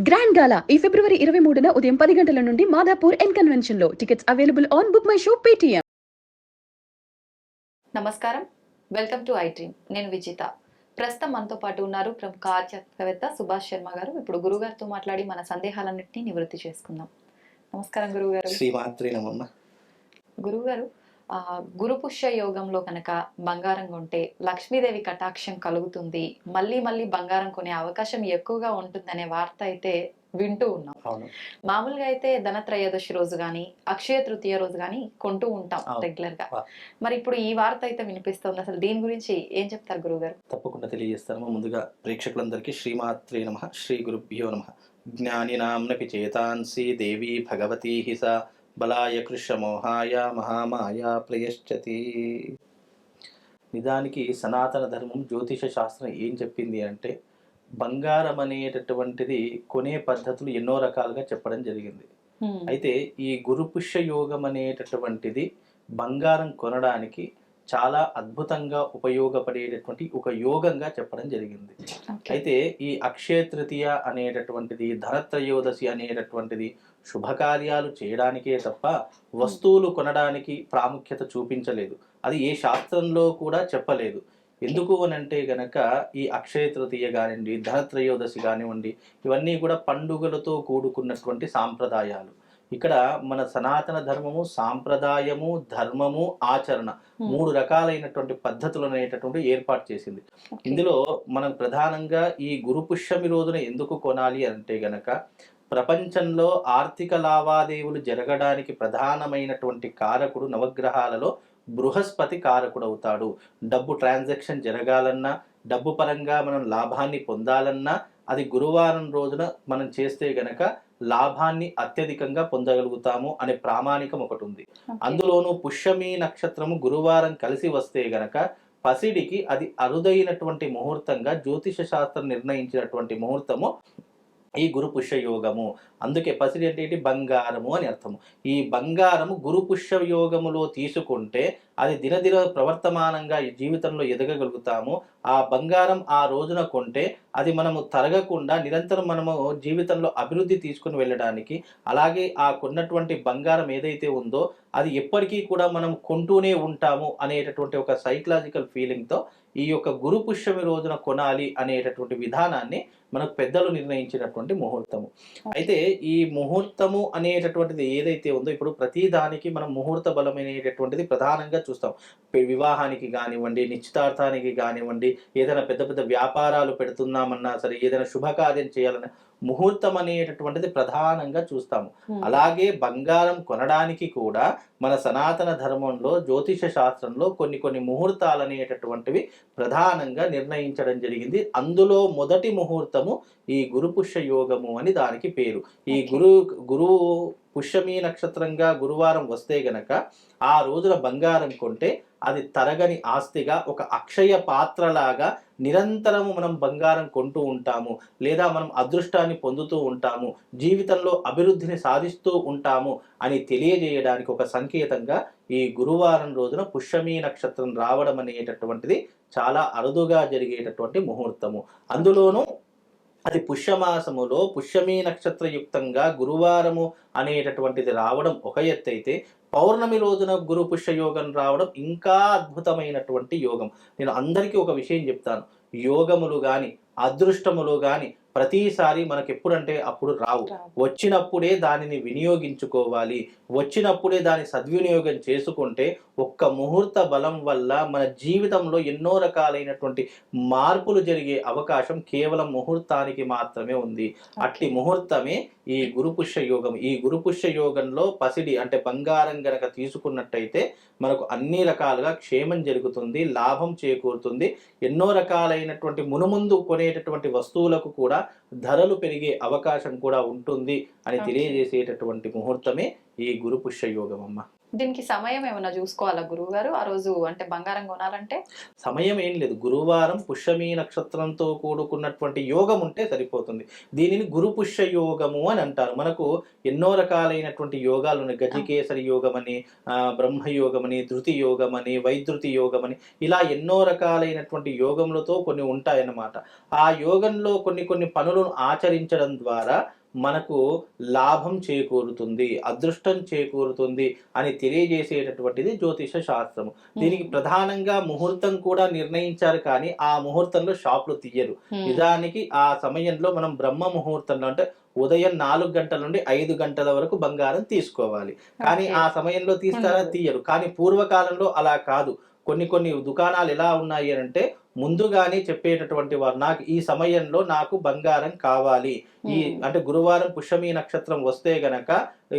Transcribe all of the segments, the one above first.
Grand గాలా ఈ ఫిబ్రవరి 23న ఉదయం 10 గంటల నుండి మాదాపూర్ ఎన్ కన్వెన్షన్ లో. Tickets available on book my show Paytm. నమస్కారం, వెల్కమ్ టు ఐ డ్రీమ్. నేను విజిత. ప్రస్తుతం మనతో పాటు ఉన్నారు ప్రముఖ ఆధ్యాత్మికవేత్త సుభాష్ శర్మ గారు. ఇప్పుడు గురుగారితో మాట్లాడి మన సందేహాలన్నింటినీ నివృత్తి చేసుకుందాం. నమస్కారం గురుగారు. శ్రీమాత్రే నమః. గురుగారు, గురు పుష్య యోగంలో కనుక బంగారం కొంటే లక్ష్మీదేవి కటాక్షం కలుగుతుంది, మళ్ళీ మళ్ళీ బంగారం కొనే అవకాశం ఎక్కువగా ఉంటుందనే వార్త అయితే వింటూ ఉన్నాం. మామూలుగా అయితే ధనత్రయోదశి రోజు గాని, అక్షయ తృతీయ రోజు గాని కొంటూ ఉంటాం రెగ్యులర్ గా. మరి ఇప్పుడు ఈ వార్త అయితే వినిపిస్తుంది. అసలు దీని గురించి ఏం చెప్తారు గురుగారు? తప్పకుండా తెలియజేస్తాను. ముందుగా ప్రేక్షకులందరికీ శ్రీమాత్రే నమః, శ్రీ గురుభ్యో నమః. జ్ఞానినాంనపి చేతాంసి దేవి భగవతీ సా బలాయ కృష్ణమోహాయ మహామాయ ప్రయశ్చతి. నిజానికి సనాతన ధర్మం జ్యోతిష శాస్త్రం ఏం చెప్పింది అంటే, బంగారం అనేటటువంటిది కొనే పద్ధతులు ఎన్నో రకాలుగా చెప్పడం జరిగింది. అయితే ఈ గురు పుష్య యోగం అనేటటువంటిది బంగారం కొనడానికి చాలా అద్భుతంగా ఉపయోగపడేటటువంటి ఒక యోగంగా చెప్పడం జరిగింది. అయితే ఈ అక్షయ తృతీయ అనేటటువంటిది, ధనత్రయోదశి అనేటటువంటిది శుభకార్యాలు చేయడానికే తప్ప వస్తువులు కొనడానికి ప్రాముఖ్యత చూపించలేదు. అది ఏ శాస్త్రంలో కూడా చెప్పలేదు. ఎందుకు అనంటే గనక ఈ అక్షయ తృతీయ కానివ్వండి, ధనత్రయోదశి కానివ్వండి, ఇవన్నీ కూడా పండుగలతో కూడుకున్నటువంటి సాంప్రదాయాలు. ఇక్కడ మన సనాతన ధర్మము సాంప్రదాయము, ధర్మము, ఆచరణ మూడు రకాలైనటువంటి పద్ధతులు అనేటటువంటి ఏర్పాటు చేసింది. ఇందులో మనం ప్రధానంగా ఈ గురు పుష్యమి రోజున ఎందుకు కొనాలి అంటే గనక, ప్రపంచంలో ఆర్థిక లావాదేవీలు జరగడానికి ప్రధానమైనటువంటి కారకుడు నవగ్రహాలలో బృహస్పతి కారకుడు అవుతాడు. డబ్బు ట్రాన్సాక్షన్ జరగాలన్నా, డబ్బు పరంగా మనం లాభాన్ని పొందాలన్నా అది గురువారం రోజున మనం చేస్తే గనక లాభాన్ని అత్యధికంగా పొందగలుగుతాము అనే ప్రామాణికం ఒకటి ఉంది. అందులోనూ పుష్యమి నక్షత్రము గురువారం కలిసి వస్తే గనక పసిడికి అది అరుదైనటువంటి ముహూర్తంగా జ్యోతిష శాస్త్రం నిర్ణయించినటువంటి ముహూర్తము ఈ గురు పుష్య యోగము. అందుకే పసిడి అంటే ఏంటి? బంగారము అని అర్థము. ఈ బంగారము గురు పుష్య యోగములో తీసుకుంటే అది దినదిన ప్రవర్తమానంగా ఈ జీవితంలో ఎదగగలుగుతాము. ఆ బంగారం ఆ రోజున కొంటే అది మనము తరగకుండా నిరంతరం మనము జీవితంలో అభివృద్ధి తీసుకుని వెళ్ళడానికి, అలాగే ఆ కొన్నటువంటి బంగారం ఏదైతే ఉందో అది ఎప్పటికీ కూడా మనం కొంటూనే ఉంటాము అనేటటువంటి ఒక సైకలాజికల్ ఫీలింగ్తో ఈ యొక్క గురు పుష్యమి రోజున కొనాలి అనేటటువంటి విధానాన్ని మనకు పెద్దలు నిర్ణయించినటువంటి ముహూర్తము. అయితే ఈ ముహూర్తము అనేటటువంటిది ఏదైతే ఉందో, ఇప్పుడు ప్రతి దానికి మనం ముహూర్త బలం అనేటటువంటిది ప్రధానంగా చూస్తాం. వివాహానికి కానివ్వండి, నిశ్చితార్థానికి కానివ్వండి, ఏదైనా పెద్ద పెద్ద వ్యాపారాలు పెడుతున్నామన్నా సరే, ఏదైనా శుభకార్యం చేయాలన్నా ముహూర్తం అనేటటువంటిది ప్రధానంగా చూస్తాము. అలాగే బంగారం కొనడానికి కూడా మన సనాతన ధర్మంలో జ్యోతిష శాస్త్రంలో కొన్ని కొన్ని ముహూర్తాలు అనేటటువంటివి ప్రధానంగా నిర్ణయించడం జరిగింది. అందులో మొదటి ముహూర్తము ఈ గురు పుష్య యోగము అని దానికి పేరు. ఈ గురు పుష్యమి నక్షత్రంగా గురువారం వస్తే గనక ఆ రోజున బంగారం కొంటే అది తరగని ఆస్తిగా, ఒక అక్షయ పాత్రలాగా నిరంతరము మనం బంగారం కొంటూ ఉంటాము, లేదా మనం అదృష్టాన్ని పొందుతూ ఉంటాము, జీవితంలో అభివృద్ధిని సాధిస్తూ ఉంటాము అని తెలియజేయడానికి ఒక సంకేతంగా ఈ గురువారం రోజున పుష్యమి నక్షత్రం రావడం అనేటటువంటిది చాలా అరుదుగా జరిగేటటువంటి ముహూర్తము. అందులోనూ అది పుష్యమాసములో పుష్యమి నక్షత్రయుక్తంగా గురువారము అనేటటువంటిది రావడం ఒక ఎత్తు అయితే, పౌర్ణమి రోజున గురు పుష్య యోగం రావడం ఇంకా అద్భుతమైనటువంటి యోగం. నేను అందరికీ ఒక విషయం చెప్తాను, యోగములు కానీ అదృష్టములు కానీ ప్రతిసారి మనకి ఎప్పుడంటే అప్పుడు రావు. వచ్చినప్పుడే దానిని వినియోగించుకోవాలి. వచ్చినప్పుడే దాని సద్వినియోగం చేసుకుంటే ఒక్క ముహూర్త బలం వల్ల మన జీవితంలో ఎన్నో రకాలైనటువంటి మార్పులు జరిగే అవకాశం కేవలం ముహూర్తానికి మాత్రమే ఉంది. అట్టి ముహూర్తమే ఈ గురు పుష్య యోగం. ఈ గురు పుష్య యోగంలో పసిడి అంటే బంగారం గనక తీసుకున్నట్టయితే మనకు అన్ని రకాలుగా క్షేమం జరుగుతుంది, లాభం చేకూరుతుంది. ఎన్నో రకాలైనటువంటి మునుముందు కొనేటటువంటి వస్తువులకు కూడా ధరలు పెరిగే అవకాశం కూడా ఉంటుంది అని తెలియజేసేటటువంటి ముహూర్తమే ఈ గురు పుష్య యోగం అమ్మ. దీనికి సమయం ఏమైనా చూసుకోవాలా గురువు గారు ఆ రోజు అంటే బంగారం కొనాలంటే? సమయం ఏం లేదు. గురువారం పుష్యమి నక్షత్రంతో కూడుకున్నటువంటి యోగం ఉంటే సరిపోతుంది. దీనిని గురు పుష్య యోగము అని అంటారు. మనకు ఎన్నో రకాలైనటువంటి యోగాలు ఉన్నాయి. గజకేసరి యోగమని, బ్రహ్మయోగమని, ధృతి యోగమని, వైద్యుతి యోగమని, ఇలా ఎన్నో రకాలైనటువంటి యోగములతో కొన్ని ఉంటాయన్నమాట. ఆ యోగంలో కొన్ని కొన్ని పనులను ఆచరించడం ద్వారా మనకు లాభం చేకూరుతుంది, అదృష్టం చేకూరుతుంది అని తెలియజేసేటటువంటిది జ్యోతిష శాస్త్రము. దీనికి ప్రధానంగా ముహూర్తం కూడా నిర్ణయించారు, కానీ ఆ ముహూర్తంలో షాపులు తీయరు. నిజానికి ఆ సమయంలో మనం బ్రహ్మ ముహూర్తంలో అంటే ఉదయం 4 గంటల నుండి 5 గంటల వరకు బంగారం తీసుకోవాలి. కానీ ఆ సమయంలో తీస్తారా? తీయరు. కానీ పూర్వకాలంలో అలా కాదు. కొన్ని కొన్ని దుకాణాలు ఎలా ఉన్నాయి అంటే ముందుగానే చెప్పేటటువంటి వారు, నాకు ఈ సమయంలో నాకు బంగారం కావాలి, ఈ అంటే గురువారం పుష్యమి నక్షత్రం వస్తే గనక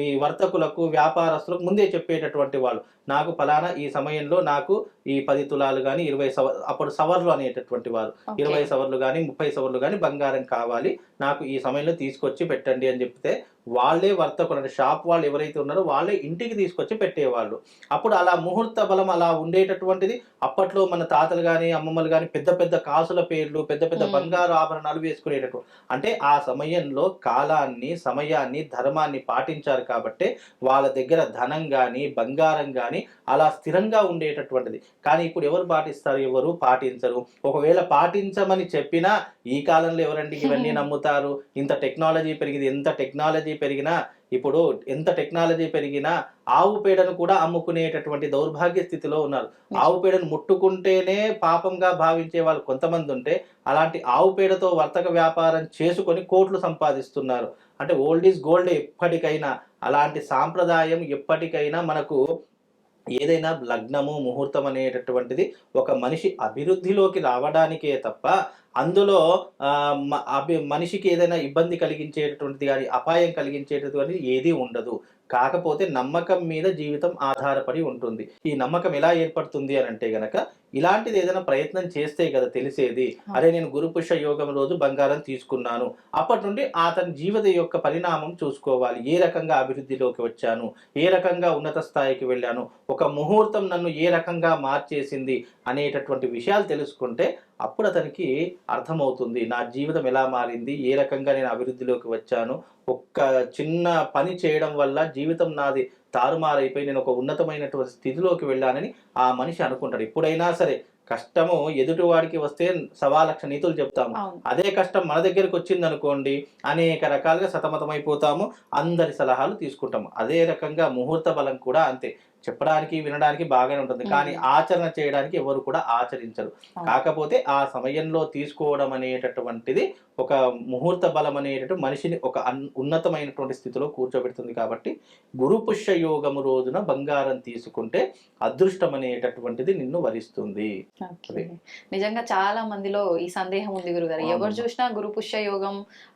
ఈ వర్తకులకు, వ్యాపారస్తులకు ముందే చెప్పేటటువంటి వాళ్ళు, నాకు ఫలానా ఈ సమయంలో నాకు ఈ 10 తులాలు కానీ 20 అప్పుడు సవర్లు అనేటటువంటి వారు, 20 సవర్లు కానీ 30 సవర్లు కానీ బంగారం కావాలి, నాకు ఈ సమయంలో తీసుకొచ్చి పెట్టండి అని చెప్తే వాళ్ళే వర్తకులు అంటే షాప్ వాళ్ళు ఎవరైతే ఉన్నారో వాళ్ళే ఇంటికి తీసుకొచ్చి పెట్టేవాళ్ళు. అప్పుడు అలా ముహూర్త బలం అలా ఉండేటటువంటిది. అప్పట్లో మన తాతలు కానీ అమ్మమ్మలు కానీ పెద్ద పెద్ద కాసుల పేర్లు, పెద్ద పెద్ద బంగారు ఆభరణాలు వేసుకునేటటువంటి, అంటే ఆ సమయంలో కాలాన్ని, సమయాన్ని, ధర్మాన్ని పాటించారు కాబట్టి వాళ్ళ దగ్గర ధనం కానీ బంగారం కానీ అలా స్థిరంగా ఉండేటటువంటిది. కానీ ఇప్పుడు ఎవరు పాటిస్తారు? ఎవరు పాటించరు. ఒకవేళ పాటించమని చెప్పినా ఈ కాలంలో ఎవరండి ఇవన్నీ నమ్ముతారు? ఇంత టెక్నాలజీ పెరిగింది, ఎంత టెక్నాలజీ పెరిగినా, ఇప్పుడు ఎంత టెక్నాలజీ పెరిగినా ఆవు పేడను కూడా అమ్ముకునేటటువంటి దౌర్భాగ్య స్థితిలో ఉన్నారు. ఆవు పేడను ముట్టుకుంటేనే పాపంగా భావించే వాళ్ళు కొంతమంది ఉంటే, అలాంటి ఆవు పేడతో వర్తక వ్యాపారం చేసుకొని కోట్లు సంపాదిస్తున్నారు. అంటే ఓల్డ్ ఈజ్ గోల్డ్. ఎప్పటికైనా అలాంటి సాంప్రదాయం ఎప్పటికైనా మనకు ఏదైనా లగ్నము, ముహూర్తం అనేటటువంటిది ఒక మనిషి అభివృద్ధిలోకి రావడానికే తప్ప అందులో మనిషికి ఏదైనా ఇబ్బంది కలిగించేటటువంటిది కానీ, అపాయం కలిగించేటటువంటిది ఏదీ ఉండదు. కాకపోతే నమ్మకం మీద జీవితం ఆధారపడి ఉంటుంది. ఈ నమ్మకం ఎలా ఏర్పడుతుంది అని అంటే గనక ఇలాంటిది ఏదైనా ప్రయత్నం చేస్తే కదా తెలిసేది. అరే నేను గురుపుష్య యోగం రోజు బంగారం తీసుకున్నాను, అప్పటి నుండి అతని జీవిత యొక్క పరిణామం చూసుకోవాలి. ఏ రకంగా అభివృద్ధిలోకి వచ్చాను, ఏ రకంగా ఉన్నత స్థాయికి వెళ్ళాను, ఒక ముహూర్తం నన్ను ఏ రకంగా మార్చేసింది అనేటటువంటి విషయాలు తెలుసుకుంటే అప్పుడు అతనికి అర్థమవుతుంది నా జీవితం ఎలా మారింది, ఏ రకంగా నేను అభివృద్ధిలోకి వచ్చాను, ఒక్క చిన్న పని చేయడం వల్ల జీవితం నాది తారుమారైపోయి నేను ఒక ఉన్నతమైనటువంటి స్థితిలోకి వెళ్ళానని ఆ మనిషి అనుకుంటాడు. ఎప్పుడైనా సరే కష్టము ఎదుటివాడికి వస్తే 1,00,000 నీతులు చెప్తాము. అదే కష్టం మన దగ్గరికి వచ్చింది అనుకోండి, అనేక రకాలుగా సతమతమైపోతాము, అందరి సలహాలు తీసుకుంటాము. అదే రకంగా ముహూర్త బలం కూడా అంతే. చెప్పడానికి వినడానికి బాగానే ఉంటుంది, కానీ ఆచరణ చేయడానికి ఎవరు కూడా ఆచరించరు. కాకపోతే ఆ సమయంలో తీసుకోవడం అనేటటువంటిది ఒక ముహూర్త బలం అనేటటువంటి మనిషిని ఒక ఉన్నతమైనటువంటి స్థితిలో కూర్చోబెడుతుంది. కాబట్టి గురు పుష్య యోగము రోజున బంగారం తీసుకుంటే అదృష్టం అనేటటువంటిది నిన్ను వరిస్తుంది. నిజంగా చాలా మందిలో ఈ సందేహం ఉంది గురుగారు. ఎవరు చూసినా గురు పుష్య యోగం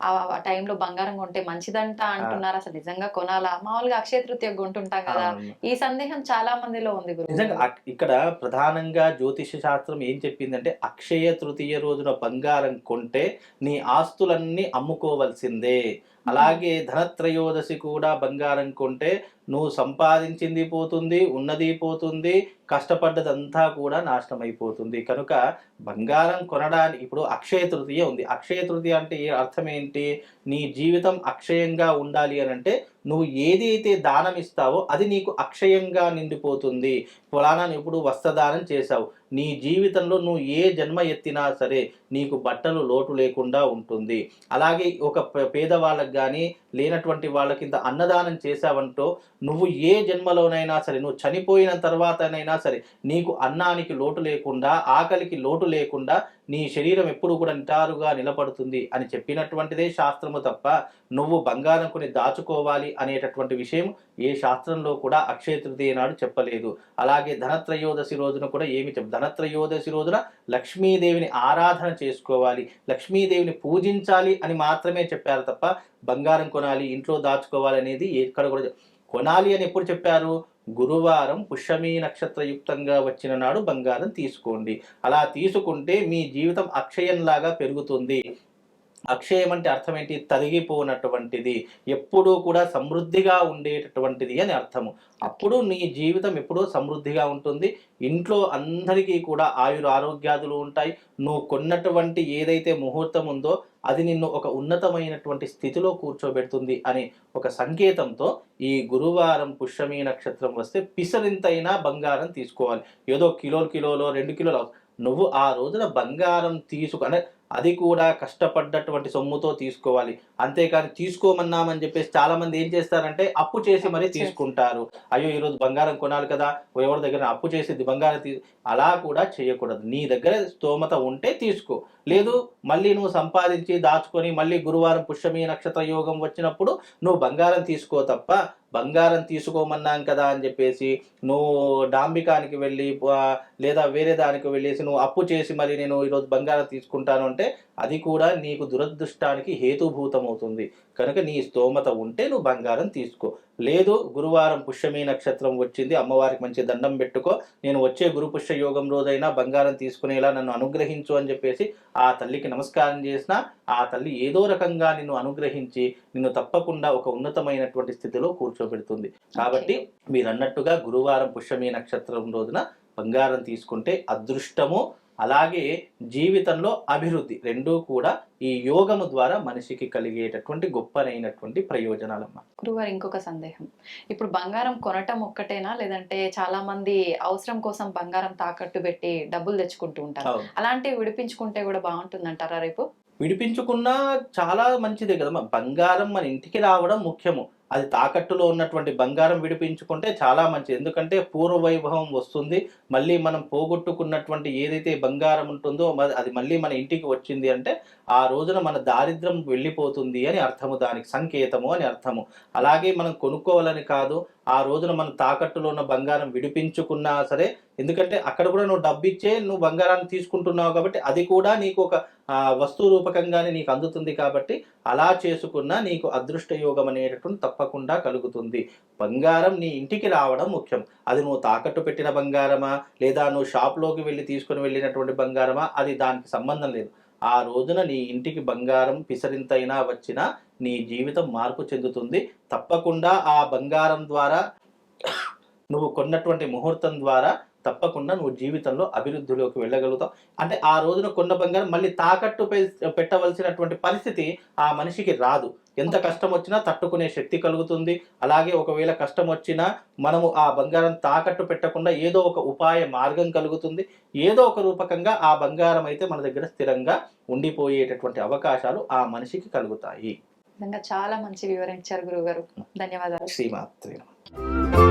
ఆ టైంలో బంగారం కొంటే మంచిదంట అంటున్నారు. అసలు నిజంగా కొనాలా? మామూలుగా అక్షయ తృతీయ కొంటుంటాం కదా, ఈ సందేహం చాలా మందిలో ఉంది గురు. నిజంగా ఇక్కడ ప్రధానంగా జ్యోతిష శాస్త్రం ఏం చెప్పిందంటే అక్షయ తృతీయ రోజున బంగారం కొంటే నీ ఆస్తులన్నీ అమ్ముకోవలసిందే. అలాగే ధనత్రయోదశి కూడా బంగారం కొంటే నువ్వు సంపాదించింది పోతుంది, ఉన్నది పోతుంది, కష్టపడ్డదంతా కూడా నాశనం అయిపోతుంది. కనుక బంగారం కొనడానికి ఇప్పుడు అక్షయ తృతీయ ఉంది. అక్షయ తృతీయ అంటే అర్థం ఏంటి? నీ జీవితం అక్షయంగా ఉండాలి అని అంటే నువ్వు ఏదైతే దానం ఇస్తావో అది నీకు అక్షయంగా నిండిపోతుంది. ఫలానా ఇప్పుడు వస్త్రదానం చేశావు, నీ జీవితంలో నువ్వు ఏ జన్మ ఎత్తినా సరే నీకు బట్టలు లోటు లేకుండా ఉంటుంది. అలాగే ఒక పేదవాళ్ళకి కానీ లేనటువంటి వాళ్ళకి ఇంత అన్నదానం చేశావంటో నువ్వు ఏ జన్మలోనైనా సరే, నువ్వు చనిపోయిన తర్వాతనైనా సరే నీకు అన్నానికి లోటు లేకుండా, ఆకలికి లోటు లేకుండా నీ శరీరం ఎప్పుడు కూడా నిటారుగా నిలబడుతుంది అని చెప్పినటువంటిదే శాస్త్రము తప్ప నువ్వు బంగారం కొని దాచుకోవాలి అనేటటువంటి విషయం ఏ శాస్త్రంలో కూడా అక్షయ తృతీయ నాడు చెప్పలేదు. అలాగే ధనత్రయోదశి రోజున కూడా ఏమి ధనత్రయోదశి రోజున లక్ష్మీదేవిని ఆరాధన చేసుకోవాలి, లక్ష్మీదేవిని పూజించాలి అని మాత్రమే చెప్పారు తప్ప బంగారం కొనాలి, ఇంట్లో దాచుకోవాలి అనేది ఎక్కడ కూడా కొనాలి అని ఎప్పుడు చెప్పారు? గురువారం పుష్యమి నక్షత్రయుక్తంగా వచ్చిన నాడు బంగారం తీసుకోండి. అలా తీసుకుంటే మీ జీవితం అక్షయంలాగా పెరుగుతుంది. అక్షయం అంటే అర్థం ఏంటి? తరిగిపోనటువంటిది, ఎప్పుడూ కూడా సమృద్ధిగా ఉండేటటువంటిది అని అర్థము. అప్పుడు నీ జీవితం ఎప్పుడూ సమృద్ధిగా ఉంటుంది. ఇంట్లో అందరికీ కూడా ఆయురారోగ్యాదులు ఉంటాయి. నువ్వు కొన్నటువంటి ఏదైతే ముహూర్తం ఉందో అది నిన్ను ఒక ఉన్నతమైనటువంటి స్థితిలో కూర్చోబెడుతుంది అని ఒక సంకేతంతో ఈ గురువారం పుష్యమి నక్షత్రం వస్తే పిసరింతైనా బంగారం తీసుకోవాలి. ఏదో కిలోలో 2 కిలోలు నువ్వు ఆ రోజున బంగారం అంటే అది కూడా కష్టపడ్డటువంటి సొమ్ముతో తీసుకోవాలి. అంతేకాని తీసుకోమన్నామని చెప్పేసి చాలా మంది ఏం చేస్తారంటే అప్పు చేసి మరీ తీసుకుంటారు. అయ్యో ఈరోజు బంగారం కొనాలి కదా, ఎవరి దగ్గర అప్పు చేసి బంగారం అలా కూడా చేయకూడదు. నీ దగ్గర స్తోమత ఉంటే తీసుకో, లేదు మళ్ళీ నువ్వు సంపాదించి దాచుకొని మళ్ళీ గురువారం పుష్యమి నక్షత్ర యోగం వచ్చినప్పుడు నువ్వు బంగారం తీసుకో తప్ప, బంగారం తీసుకోమన్నాం కదా అని చెప్పేసి నువ్వు డాంబికానికి వెళ్ళి లేదా వేరే దానికి వెళ్ళేసి నువ్వు అప్పు చేసి మరి నేను ఈరోజు బంగారం తీసుకుంటాను అంటే అది కూడా నీకు దురదృష్టానికి హేతుభూతమవుతుంది. కనుక నీ స్తోమత ఉంటే నువ్వు బంగారం తీసుకో. లేదు గురువారం పుష్యమి నక్షత్రం వచ్చింది, అమ్మవారికి మంచి దండం పెట్టుకో, నేను వచ్చే గురు పుష్య యోగం రోజైనా బంగారం తీసుకునేలా నన్ను అనుగ్రహించు అని చెప్పేసి ఆ తల్లికి నమస్కారం చేసినా ఆ తల్లి ఏదో రకంగా నిన్ను అనుగ్రహించి నిన్ను తప్పకుండా ఒక ఉన్నతమైనటువంటి స్థితిలో కూర్చోబెడుతుంది. కాబట్టి మీరన్నట్టుగా గురువారం పుష్యమి నక్షత్రం రోజున బంగారం తీసుకుంటే అదృష్టము అలాగే జీవితంలో అభివృద్ధి రెండూ కూడా ఈ యోగము ద్వారా మనిషికి కలిగేటటువంటి గొప్పనైనటువంటి ప్రయోజనాలమ్మా. గురువారు ఇంకొక సందేహం, ఇప్పుడు బంగారం కొనటం ఒక్కటేనా, లేదంటే చాలా మంది అవసరం కోసం బంగారం తాకట్టు పెట్టి డబ్బులు తెచ్చుకుంటూ ఉంటారు, అలాంటివి విడిపించుకుంటే కూడా బాగుంటుందంటారా రేపు? విడిపించుకున్నా చాలా మంచిదే కదమ్మా. బంగారం మన ఇంటికి రావడం ముఖ్యము. అది తాకట్టులో ఉన్నటువంటి బంగారం విడిపించుకుంటే చాలా మంచిది. ఎందుకంటే పూర్వ వైభవం వస్తుంది. మళ్ళీ మనం పోగొట్టుకున్నటువంటి ఏదైతే బంగారం ఉంటుందో అది మళ్ళీ మన ఇంటికి వచ్చింది అంటే ఆ రోజున మన దారిద్ర్యం వెళ్ళిపోతుంది అని అర్థము, దానికి సంకేతము అని అర్థము. అలాగే మనం కొనుక్కోవాలని కాదు, ఆ రోజున మనం తాకట్టులో ఉన్న బంగారం విడిపించుకున్నా సరే, ఎందుకంటే అక్కడ కూడా నువ్వు డబ్బిచ్చే నువ్వు బంగారాన్ని తీసుకుంటున్నావు కాబట్టి అది కూడా నీకు ఒక వస్తు రూపకంగానే నీకు అందుతుంది. కాబట్టి అలా చేసుకున్నా నీకు అదృష్ట యోగం అనేటటువంటి తప్పకుండా కలుగుతుంది. బంగారం నీ ఇంటికి రావడం ముఖ్యం. అది నువ్వు తాకట్టు పెట్టిన బంగారమా లేదా నువ్వు షాప్లోకి వెళ్ళి తీసుకుని వెళ్ళినటువంటి బంగారమా అది దానికి సంబంధం లేదు. ఆ రోజున నీ ఇంటికి బంగారం పిసరింతైనా వచ్చినా నీ జీవితం మార్పు చెందుతుంది. తప్పకుండా ఆ బంగారం ద్వారా నువ్వు కొన్నటువంటి ముహూర్తం ద్వారా తప్పకుండా నువ్వు జీవితంలో అభివృద్ధిలోకి వెళ్ళగలుగుతావు. అంటే ఆ రోజున కొన్న బంగారం మళ్ళీ తాకట్టు పెట్టవలసినటువంటి పరిస్థితి ఆ మనిషికి రాదు. ఎంత కష్టం వచ్చినా తట్టుకునే శక్తి కలుగుతుంది. అలాగే ఒకవేళ కష్టం వచ్చినా మనము ఆ బంగారం తాకట్టు పెట్టకుండా ఏదో ఒక ఉపాయ మార్గం కలుగుతుంది. ఏదో ఒక రూపకంగా ఆ బంగారం అయితే మన దగ్గర స్థిరంగా ఉండిపోయేటటువంటి అవకాశాలు ఆ మనిషికి కలుగుతాయి. చాలా మంచి వివరించారు గురుగారు, ధన్యవాదాలు. శ్రీమాత్రే నమః.